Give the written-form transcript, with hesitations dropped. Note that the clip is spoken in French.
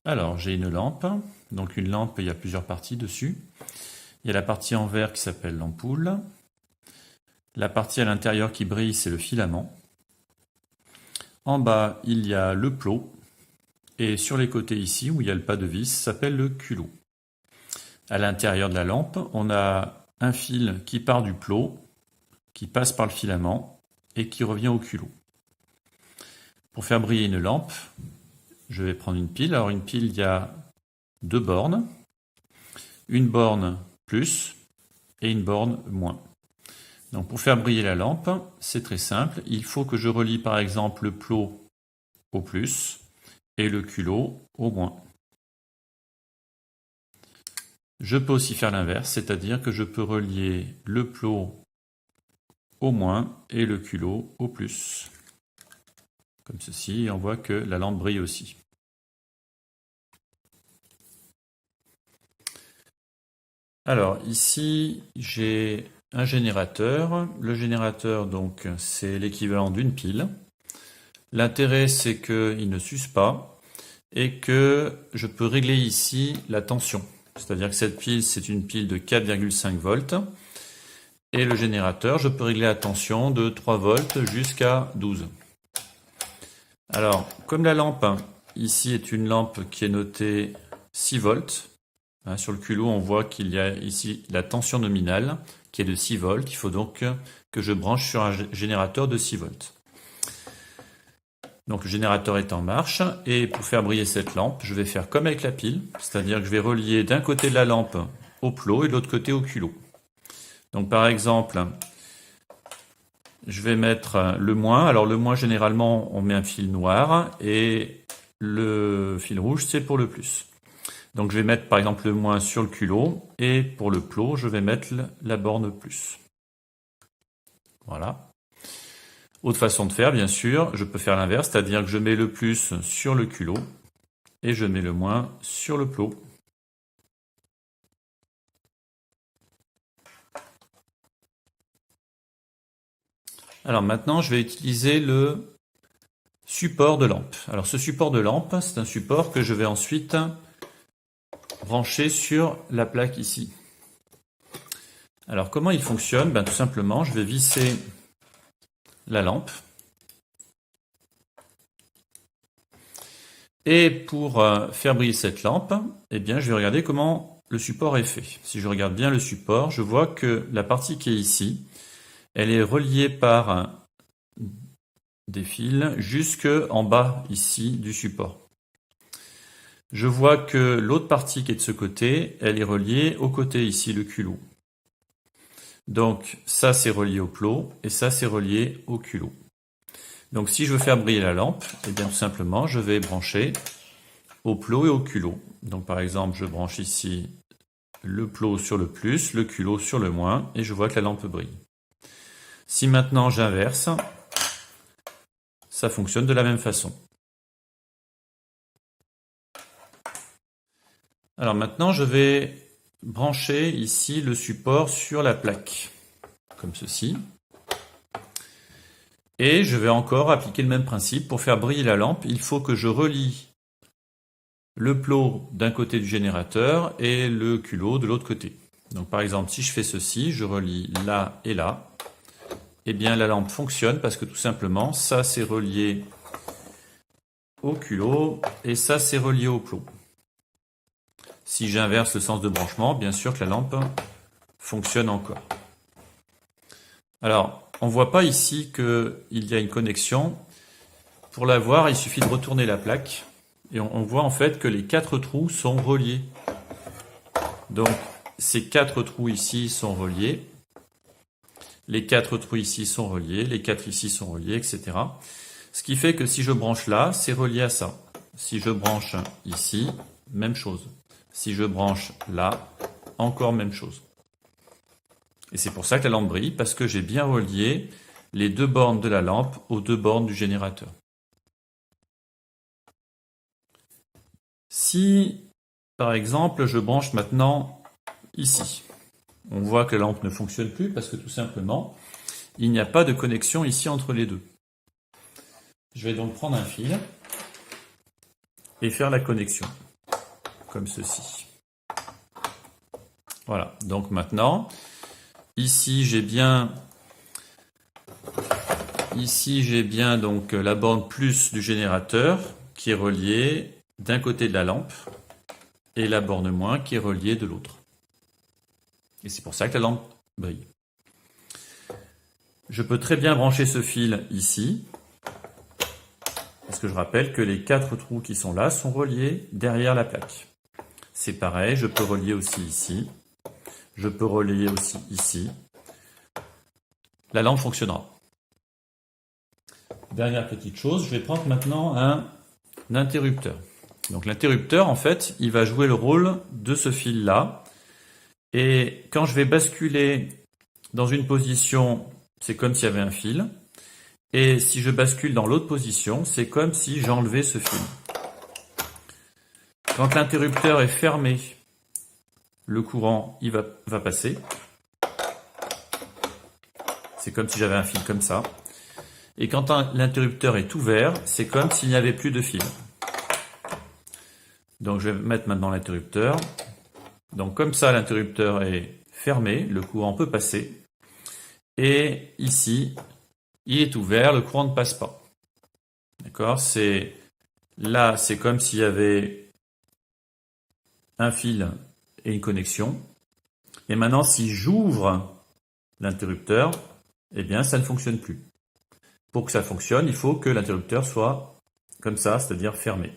Alors, j'ai une lampe. Donc une lampe, il y a plusieurs parties dessus. Il y a la partie en verre qui s'appelle l'ampoule. La partie à l'intérieur qui brille, c'est le filament. En bas, il y a le plot. Et sur les côtés ici, où il y a le pas de vis, ça s'appelle le culot. À l'intérieur de la lampe, on a un fil qui part du plot, qui passe par le filament et qui revient au culot. Pour faire briller une lampe, je vais prendre une pile. Alors une pile, il y a deux bornes. Une borne plus et une borne moins. Donc pour faire briller la lampe, c'est très simple. Il faut que je relie par exemple le plot au plus et le culot au moins. Je peux aussi faire l'inverse, c'est-à-dire que je peux relier le plot au moins et le culot au plus. Comme ceci, et on voit que la lampe brille aussi. Alors ici, j'ai un générateur. Le générateur, donc, c'est l'équivalent d'une pile. L'intérêt, c'est qu'il ne s'use pas et que je peux régler ici la tension. C'est-à-dire que cette pile, c'est une pile de 4,5 volts. Et le générateur, je peux régler la tension de 3 volts jusqu'à 12. Alors, comme la lampe, ici est une lampe qui est notée 6 volts. Sur le culot, on voit qu'il y a ici la tension nominale qui est de 6 volts. Il faut donc que je branche sur un générateur de 6 volts. Donc le générateur est en marche et pour faire briller cette lampe, je vais faire comme avec la pile, c'est-à-dire que je vais relier d'un côté de la lampe au plot et de l'autre côté au culot. Donc par exemple, je vais mettre le moins. Alors le moins, généralement, on met un fil noir et le fil rouge, c'est pour le plus. Donc je vais mettre par exemple le moins sur le culot et pour le plot, je vais mettre la borne plus. Voilà. Autre façon de faire, bien sûr, je peux faire l'inverse, c'est-à-dire que je mets le plus sur le culot et je mets le moins sur le plot. Alors maintenant, je vais utiliser le support de lampe. Alors ce support de lampe, c'est un support que je vais ensuite brancher sur la plaque ici. Alors comment il fonctionne? Tout simplement, je vais visser la lampe. Et pour faire briller cette lampe, eh bien, je vais regarder comment le support est fait. Si je regarde bien le support, je vois que la partie qui est ici, elle est reliée par des fils jusque en bas ici du support. Je vois que l'autre partie qui est de ce côté, elle est reliée au côté ici, le culot. Donc ça c'est relié au plot et ça c'est relié au culot. Donc si je veux faire briller la lampe, eh bien tout simplement je vais brancher au plot et au culot. Donc par exemple je branche ici le plot sur le plus, le culot sur le moins et je vois que la lampe brille. Si maintenant j'inverse, ça fonctionne de la même façon. Alors maintenant je vais brancher ici le support sur la plaque, comme ceci. Et je vais encore appliquer le même principe. Pour faire briller la lampe, il faut que je relie le plot d'un côté du générateur et le culot de l'autre côté. Donc par exemple, si je fais ceci, je relie là et là, eh bien la lampe fonctionne parce que tout simplement, ça c'est relié au culot et ça c'est relié au plot. Si j'inverse le sens de branchement, bien sûr que la lampe fonctionne encore. Alors, on ne voit pas ici qu'il y a une connexion. Pour la voir, il suffit de retourner la plaque et on voit en fait que les 4 trous sont reliés. Donc, ces 4 trous ici sont reliés. Les 4 trous ici sont reliés, les 4 ici sont reliés, etc. Ce qui fait que si je branche là, c'est relié à ça. Si je branche ici, même chose. Si je branche là, encore même chose. Et c'est pour ça que la lampe brille, parce que j'ai bien relié les 2 bornes de la lampe aux 2 bornes du générateur. Si, par exemple, je branche maintenant ici, on voit que la lampe ne fonctionne plus parce que tout simplement, il n'y a pas de connexion ici entre les deux. Je vais donc prendre un fil et faire la connexion. comme ceci. Voilà, donc maintenant, ici j'ai bien donc la borne plus du générateur qui est reliée d'un côté de la lampe et la borne moins qui est reliée de l'autre. Et c'est pour ça que la lampe brille. Je peux très bien brancher ce fil ici, parce que je rappelle que les 4 trous qui sont là sont reliés derrière la plaque. C'est pareil, je peux relier aussi ici. Je peux relier aussi ici. La lampe fonctionnera. Dernière petite chose, je vais prendre maintenant un interrupteur. Donc l'interrupteur, en fait, il va jouer le rôle de ce fil-là. Et quand je vais basculer dans une position, c'est comme s'il y avait un fil. Et si je bascule dans l'autre position, c'est comme si j'enlevais ce fil. Quand l'interrupteur est fermé, le courant il va passer. C'est comme si j'avais un fil comme ça. Et quand l'interrupteur est ouvert, c'est comme s'il n'y avait plus de fil. Donc je vais mettre maintenant l'interrupteur. Donc comme ça, l'interrupteur est fermé, le courant peut passer. Et ici, il est ouvert, le courant ne passe pas. D'accord? Là, c'est comme s'il y avait un fil et une connexion. Et maintenant, si j'ouvre l'interrupteur, eh bien, ça ne fonctionne plus. Pour que ça fonctionne, il faut que l'interrupteur soit comme ça, c'est-à-dire fermé.